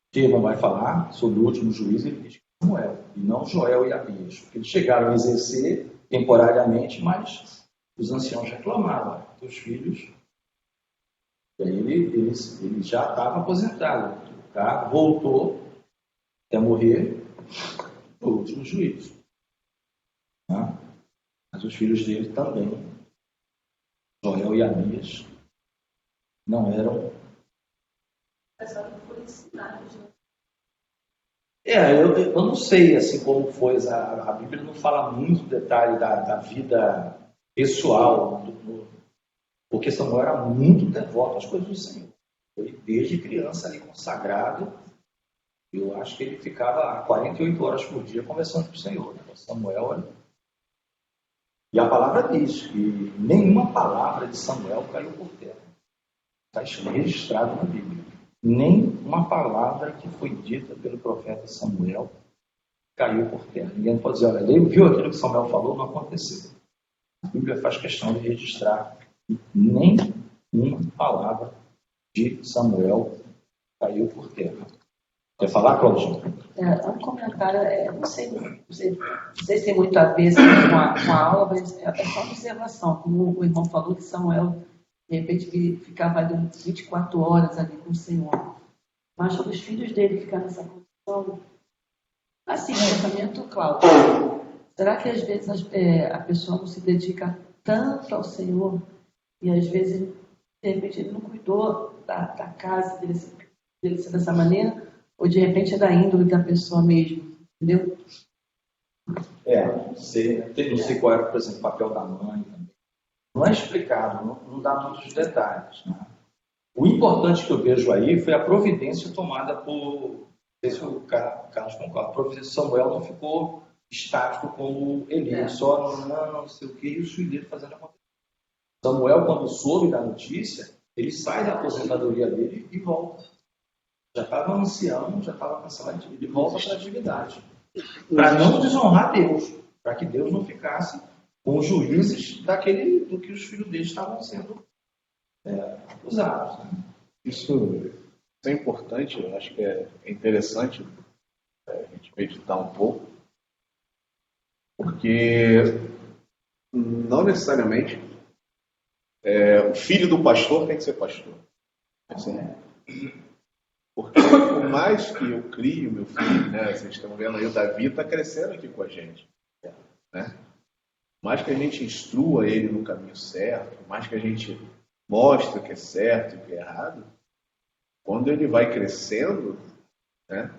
Estevão vai falar sobre o último juiz, ele diz que é Samuel, e não Joel e Abias. Porque eles chegaram a exercer temporariamente, mas os anciãos reclamaram dos filhos. E aí ele já estava aposentado, tá? Voltou até morrer o último juiz. Tá? Mas os filhos dele também, Joel e Abias, não eram. Eu não sei assim como foi. A Bíblia não fala muito detalhe da vida pessoal, porque Samuel era muito devoto às coisas do Senhor. Foi desde criança ali consagrado. Eu acho que ele ficava 48 horas por dia conversando com o Senhor. Né? Samuel E a palavra diz que nenhuma palavra de Samuel caiu por terra. Está registrado na Bíblia. Nem uma palavra que foi dita pelo profeta Samuel caiu por terra. Ninguém pode dizer, olha, ele viu aquilo que Samuel falou, não aconteceu. A Bíblia faz questão de registrar que nem uma palavra de Samuel caiu por terra. Quer falar, Claudinho? Um comentário, não sei se tem muito a ver com a aula, mas é só uma observação. Como o irmão falou que Samuel, de repente, ficava ali 24 horas ali com o Senhor. Mas os filhos dele ficaram nessa condição, assim, pensamento, Cláudio. Será que às vezes a pessoa não se dedica tanto ao Senhor e às vezes, de repente, ele não cuidou da casa dele ser dessa maneira? Ou de repente é da índole da pessoa mesmo, entendeu? Não sei qual era, por exemplo, o papel da mãe também. Não é explicado, não dá muitos detalhes. Né? O importante que eu vejo aí foi a providência tomada por, não sei se o Carlos concorda, a providência de Samuel não ficou estático como Eli, só não sei o que, e os filhos dele fazendo acontecer. Samuel, quando soube da notícia, ele sai da aposentadoria dele e volta. Já estava ancião, já estava cansado, ele volta para a atividade. Para não desonrar Deus, para que Deus não ficasse com os juízes do que os filhos dele estavam sendo acusados. Né? Isso é importante, eu acho que é interessante a gente meditar um pouco, porque não necessariamente o filho do pastor tem que ser pastor. Assim, porque por mais que eu crie o meu filho, né, vocês estão vendo aí, o Davi está crescendo aqui com a gente. Né? Por mais que a gente instrua ele no caminho certo, por mais que a gente mostre o que é certo e o que é errado, quando ele vai crescendo, né,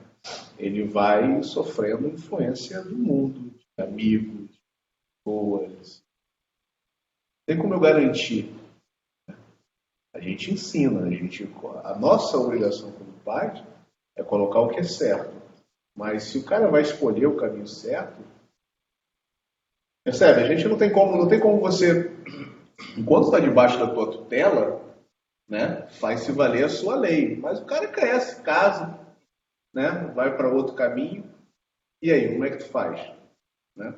ele vai sofrendo influência do mundo, de amigos, de pessoas. Tem como eu garantir? A gente ensina, a nossa obrigação como pai é colocar o que é certo. Mas se o cara vai escolher o caminho certo, percebe? A gente não tem como você, enquanto está debaixo da tua tutela, né, faz se valer a sua lei. Mas o cara cresce, casa, né, vai para outro caminho. E aí, como é que tu faz? Né?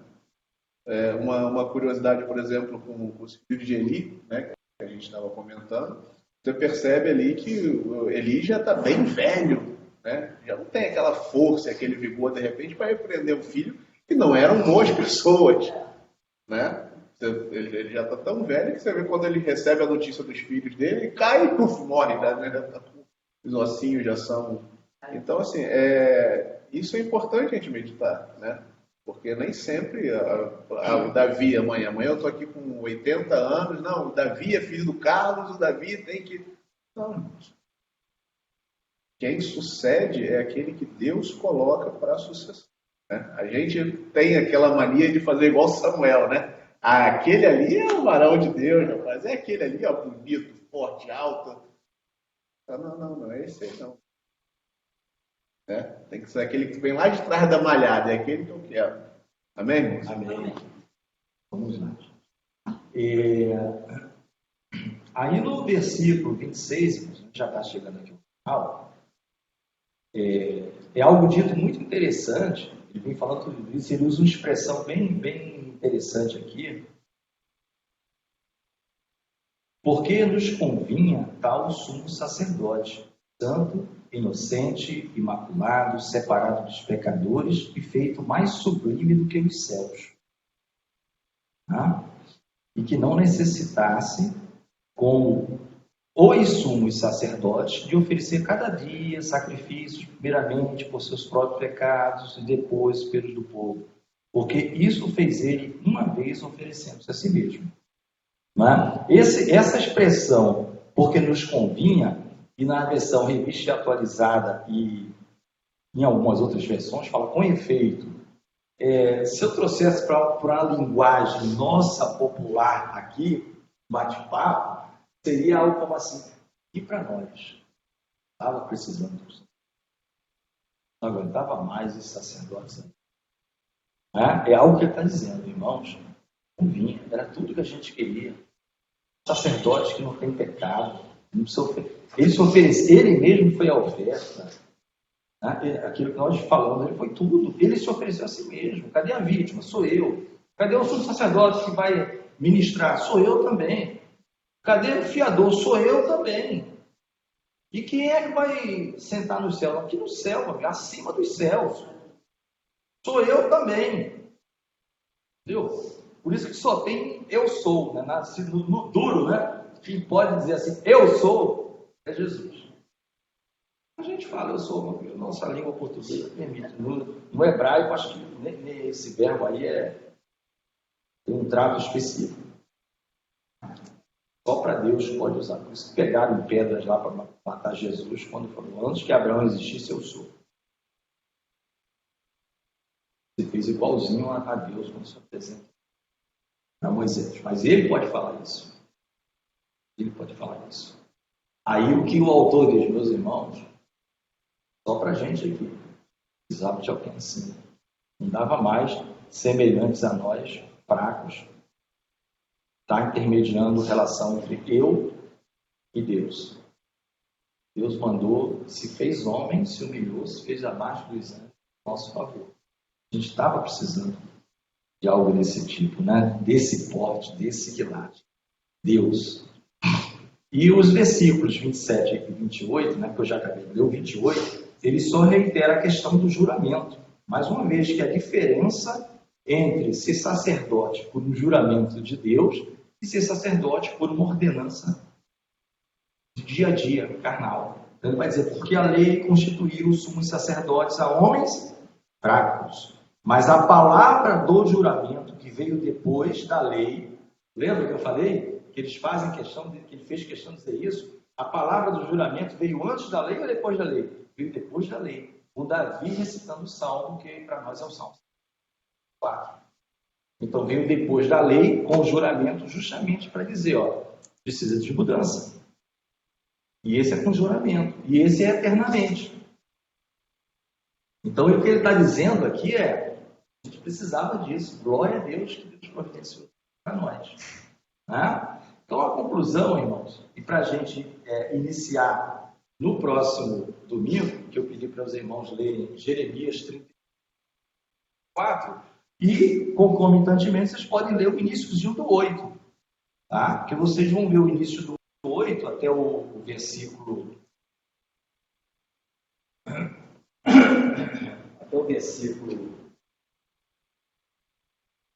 Uma curiosidade, por exemplo, com os filhos de Eli, né, que a gente estava comentando, você percebe ali que o Eli já está bem velho, né? Já não tem aquela força, aquele vigor, de repente, para repreender um filho que não eram boas pessoas. Né? Ele já está tão velho que você vê quando ele recebe a notícia dos filhos dele, ele cai e morre, né? Os ossinhos já são... Então, assim, isso é importante a gente meditar, né? Porque nem sempre o Davi, amanhã eu estou aqui com 80 anos, não, o Davi é filho do Carlos, o Davi tem que... Não. Quem sucede é aquele que Deus coloca para a sucessão. Né? A gente tem aquela mania de fazer igual Samuel, né? Aquele ali é o varão de Deus, rapaz. É aquele ali, ó, bonito, forte, alto. Não é esse aí não. Né? Tem que ser aquele que vem lá de trás da malhada, é aquele que eu quero. Amém, irmãos? Amém. Vamos lá. Aí no versículo 26, a gente já está chegando aqui ao final, é algo dito muito interessante. Ele vem falando tudo isso, ele usa uma expressão bem interessante aqui. Porque nos convinha tal sumo sacerdote, santo, inocente, imaculado, separado dos pecadores e feito mais sublime do que os céus. Tá? E que não necessitasse, como os sumos sacerdotes, de oferecer cada dia sacrifícios, primeiramente por seus próprios pecados e depois pelos do povo. Porque isso fez ele uma vez oferecendo-se a si mesmo. Né? Essa expressão, porque nos convinha, e na versão revista e atualizada e em algumas outras versões, fala com efeito. Se eu trouxesse para uma linguagem nossa, popular aqui, bate-papo, seria algo como assim, e para nós? Estava precisando disso. Não aguentava mais esses sacerdotes aí. É algo que ele está dizendo, irmãos. um vinho, era tudo que a gente queria. Sacerdote que não tem pecado, não ele se ofereceu, ele mesmo foi a oferta. Né? Aquilo que nós falamos, ele foi tudo. Ele se ofereceu a si mesmo. Cadê a vítima? Sou eu. Cadê o sumo sacerdote que vai ministrar? Sou eu também. Cadê o fiador? Sou eu também. E quem é que vai sentar no céu? Aqui no céu, acima dos céus. Sou eu também. Entendeu? Por isso que só tem eu sou, né? Nascido no duro, né? Quem pode dizer assim, eu sou, é Jesus. A gente fala, eu sou, nossa língua portuguesa permite. No hebraico, acho que esse verbo aí tem um trato específico. Só para Deus pode usar. Por isso que pegaram pedras lá para matar Jesus, quando falou, antes que Abraão existisse, eu sou. Ele fez igualzinho a Deus quando se apresenta a Moisés. Mas ele pode falar isso. Ele pode falar isso. Aí o que o autor diz, meus irmãos, só para a gente aqui, precisava de alguém assim. Não dava mais semelhantes a nós, fracos, está intermediando relação entre eu e Deus. Deus mandou, se fez homem, se humilhou, se fez abaixo dos anjos, a nosso favor. A gente estava precisando de algo desse tipo, né? Desse porte, desse quilate. Deus. E os versículos 27 e 28, né, que eu já acabei de ler, o 28, ele só reitera a questão do juramento. Mais uma vez, que a diferença entre ser sacerdote por um juramento de Deus e ser sacerdote por uma ordenança de dia a dia, carnal. Então ele vai dizer, porque a lei constituiu os sumos sacerdotes a homens fracos, mas a palavra do juramento que veio depois da lei, lembra que eu falei? Que eles fazem questão, que ele fez questão de dizer isso? A palavra do juramento veio antes da lei ou depois da lei? Veio depois da lei. O Davi recitando o Salmo, que para nós é o Salmo 4. Então veio depois da lei com o juramento justamente para dizer, ó, precisa de mudança. E esse é com juramento. E esse é eternamente. Então o que ele está dizendo aqui é, a gente precisava disso. Glória a Deus que Deus providenciou para nós. Né? Então a conclusão, irmãos, e para a gente iniciar no próximo domingo, que eu pedi para os irmãos lerem Jeremias 34, e concomitantemente vocês podem ler o iníciozinho do 8, tá? Porque vocês vão ver o início do 8 até o versículo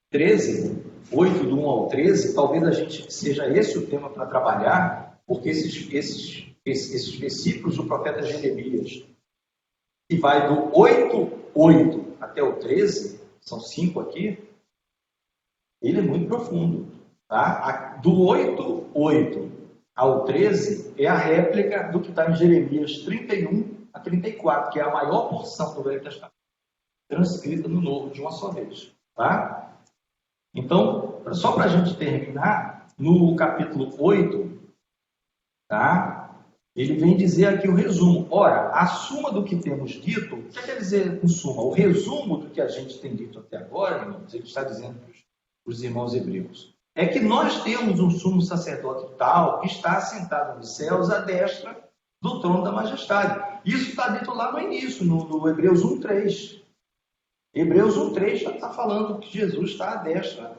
13, 8 do 1 ao 13, talvez a gente seja esse o tema para trabalhar, porque esses versículos do profeta Jeremias, que vai do 8 até o 13, são 5 aqui, ele é muito profundo. Tá? Do 8 ao 13 é a réplica do que está em Jeremias 31 a 34, que é a maior porção do Velho Testamento, transcrita no Novo de uma só vez. Tá? Então, só para a gente terminar, no capítulo 8, tá? Ele vem dizer aqui o resumo. Ora, a suma do que temos dito, o que quer dizer em suma? O resumo do que a gente tem dito até agora, irmãos, ele está dizendo para os irmãos hebreus, é que nós temos um sumo sacerdote tal que está assentado nos céus à destra do trono da majestade. Isso está dito lá no início, no Hebreus 1:3. Hebreus 1:3 já está falando que Jesus está à destra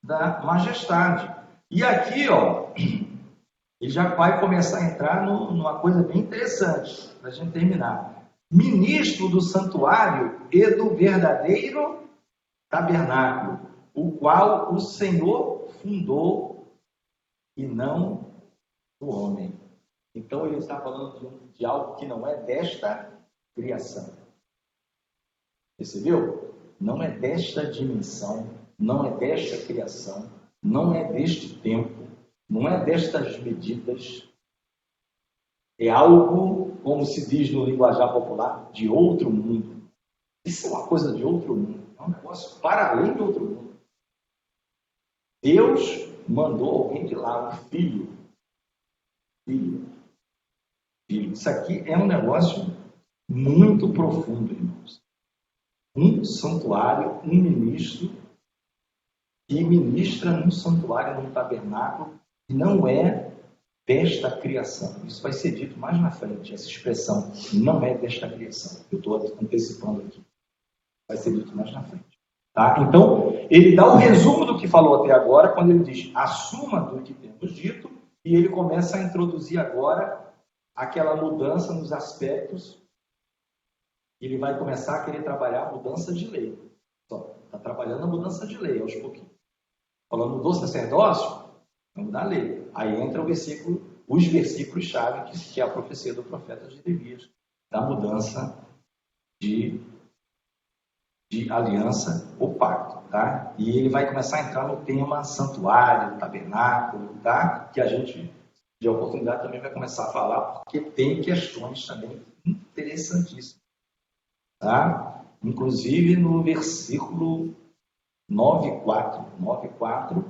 da majestade. E aqui, ó, ele já vai começar a entrar numa coisa bem interessante, para a gente terminar. Ministro do santuário e do verdadeiro tabernáculo, o qual o Senhor fundou e não o homem. Então ele está falando de algo que não é desta criação. Percebeu? Não é desta dimensão, não é desta criação, não é deste tempo, não é destas medidas. É algo, como se diz no linguajar popular, de outro mundo. Isso é uma coisa de outro mundo. É um negócio para além de outro mundo. Deus mandou alguém de lá, um filho. Filho. Isso aqui é um negócio muito profundo, irmãos. Um santuário, um ministro que ministra num santuário, num tabernáculo, que não é desta criação. Isso vai ser dito mais na frente, essa expressão não é desta criação. Eu estou antecipando aqui. Vai ser dito mais na frente. Tá? Então, ele dá o resumo do que falou até agora, quando ele diz a suma do que temos dito, e ele começa a introduzir agora aquela mudança nos aspectos. Ele vai começar a querer trabalhar a mudança de lei. Está trabalhando a mudança de lei aos pouquinhos. Falando do sacerdócio, vamos dar a lei. Aí entra os versículos-chave, que é a profecia do profeta Jeremias, da mudança de aliança ou pacto. Tá? E ele vai começar a entrar no tema santuário, tabernáculo, tá? Que a gente, de oportunidade, também vai começar a falar, porque tem questões também interessantíssimas. Tá? Inclusive no versículo 9:4,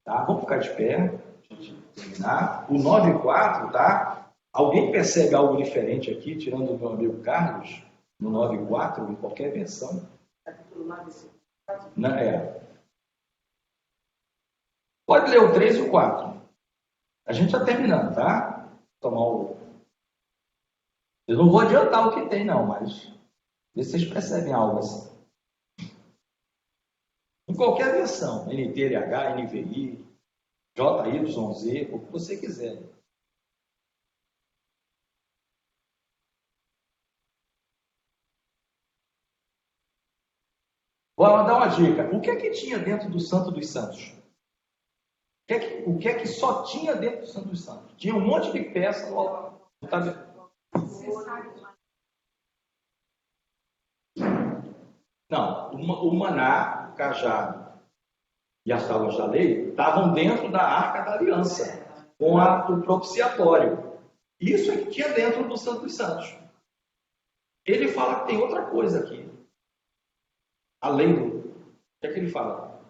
tá? Vamos ficar de pé, a gente terminar. O 9:4, tá? Alguém percebe algo diferente aqui, tirando o meu amigo Carlos, no 9:4, em qualquer versão? Não, Pode ler o 3 e o 4. A gente está terminando, tá? Eu não vou adiantar o que tem, não, mas vocês percebem algo assim. Em qualquer versão, NTLH, NVI, JYZ, o que você quiser. Vou dar uma dica. O que é que tinha dentro do Santo dos Santos? O que é que só tinha dentro do Santo dos Santos? Tinha um monte de peça no altar. Não, o maná, o cajado e as tábuas da lei estavam dentro da Arca da Aliança, com o propiciatório. Isso é que tinha dentro do Santo dos Santos. Ele fala que tem outra coisa aqui. Além do... O que é que ele fala?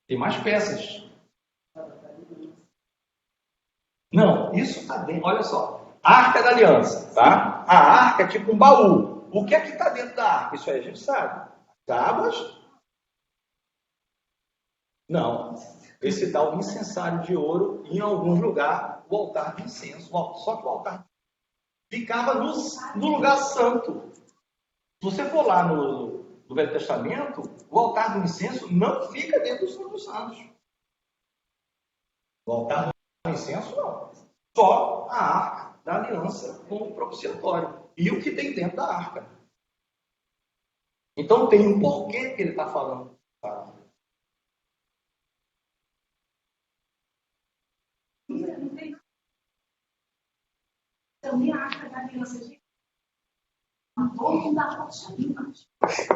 Tem mais peças. Não, isso está dentro. Olha só. Arca da Aliança, tá? A arca é tipo um baú. O que é que está dentro da arca? Isso aí a gente sabe. Tábuas? Não. Esse tal incensário de ouro, em algum lugar, o altar de incenso. Só que o altar ficava no lugar santo. Se você for lá no Velho Testamento, o altar do incenso não fica dentro do Santo dos Santos. O altar do incenso não. Só a arca da aliança com o propiciatório. E o que tem dentro da arca. Então tem um porquê que ele está falando. Tá? Também a arca da aliança de Vamos dar uma imagem. Acho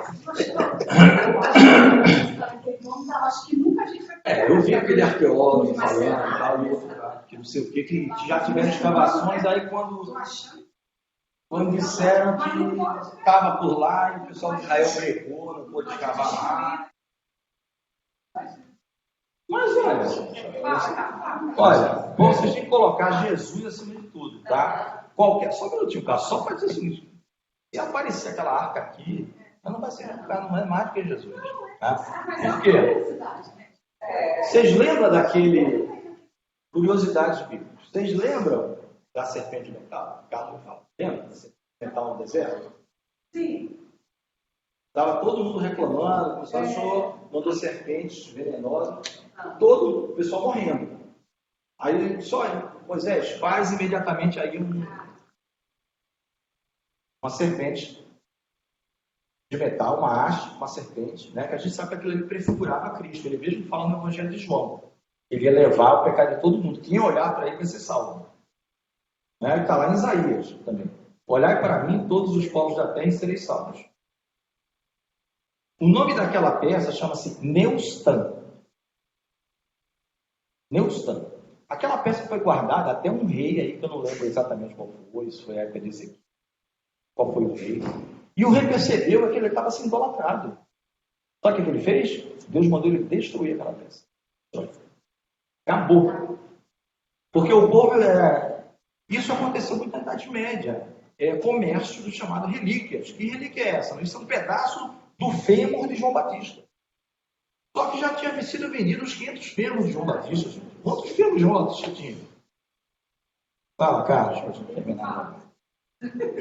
que nunca a gente vai. Eu vi aquele arqueólogo falando tal, que não sei o que já tiveram escavações, aí quando disseram que estava por lá e o pessoal de Israel brecou, não pôde escavar lá. Mas olha, vocês têm que colocar Jesus acima de tudo, tá? Só um minutinho, cara, só para dizer o seguinte. Se aparecer aquela arca aqui, não vai ser não é mais do que Jesus. Tá? Por quê? Vocês lembram daquele curiosidades bíblicas? Vocês lembram da serpente metal? Carlos fala. Lembra da serpente metal no deserto? Sim. Estava todo mundo reclamando, o pessoal mandou serpentes venenosas, todo o pessoal morrendo. Aí ele disse, olha, Moisés, faz imediatamente aí uma serpente de metal, uma haste, uma serpente, né? Que a gente sabe que aquilo ali prefigurava Cristo. Ele mesmo fala no Evangelho de João. Ele ia levar o pecado de todo mundo. Quem olhar para ele vai ser salvo. Né? Está lá em Isaías também. Olhai para mim, todos os povos da terra, e sereis salvos. O nome daquela peça chama-se Neustan. Neustan. Aquela peça foi guardada até um rei aí, que eu não lembro exatamente qual foi, isso foi a época de Ezequiel. Qual foi o rei? E o rei percebeu que ele estava sendo idolatrado. Sabe o que ele fez? Deus mandou ele destruir aquela peça. Acabou. Porque o povo... Isso aconteceu muito na Idade Média. Comércio do chamado relíquias. Que relíquia é essa? Isso é um pedaço do fêmur de João Batista. Só que já tinha sido vendido os 500 filmes de João Batista. Gente. Quantos filmes de João Batista tinha? Fala, Carlos, para a gente terminar.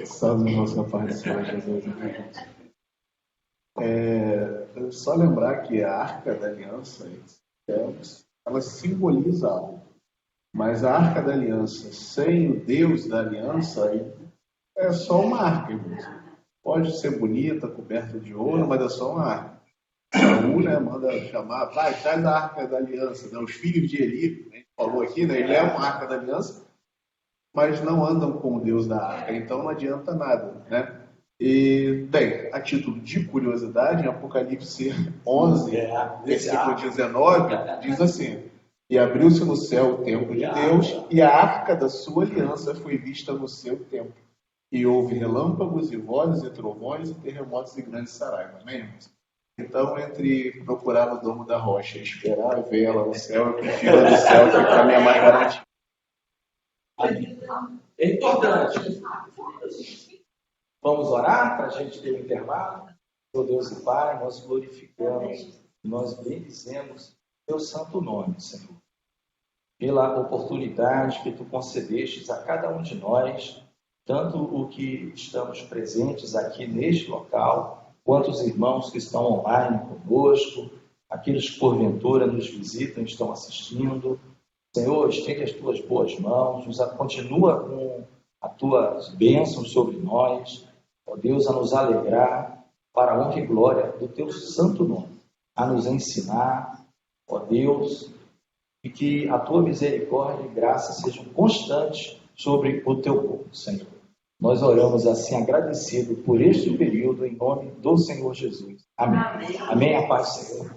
Salve nossa participação, Jesus. Só lembrar que a Arca da Aliança, ela simboliza algo. Mas a Arca da Aliança, sem o Deus da Aliança, é só uma arca, irmãos. Pode ser bonita, coberta de ouro, mas é só uma arca. Saúl, né, manda chamar, vai, traz a Arca da Aliança. Né? Os filhos de Eli, a gente falou aqui, né, eles levam a Arca da Aliança, mas não andam com o Deus da Arca, então não adianta nada, né? E, bem, a título de curiosidade, em Apocalipse 11, versículo 19, diz assim: e abriu-se no céu o templo de Deus, e a arca da sua aliança foi vista no seu templo. E houve relâmpagos, e vozes, e trovões, e terremotos, e grandes saraivas. Amém, irmãos? Então, entre procurar no domo da rocha e esperar ver ela no céu, eu prefiro a do céu, que é para mim é mais garantia. É importante. Vamos orar para a gente ter um intervalo. Meu Deus e Pai, nós glorificamos, nós bendizemos teu santo nome, Senhor. Pela oportunidade que tu concedestes a cada um de nós, tanto o que estamos presentes aqui neste local, quanto os irmãos que estão online conosco, aqueles que porventura nos visitam e estão assistindo. Senhor, estende as tuas boas mãos, continua com as tuas bênçãos sobre nós, ó Deus, a nos alegrar para a honra e glória do teu santo nome, a nos ensinar, ó Deus, e que a tua misericórdia e graça sejam constantes sobre o teu povo, Senhor. Nós oramos assim agradecido por este período em nome do Senhor Jesus. Amém. Amém. A paz do Senhor.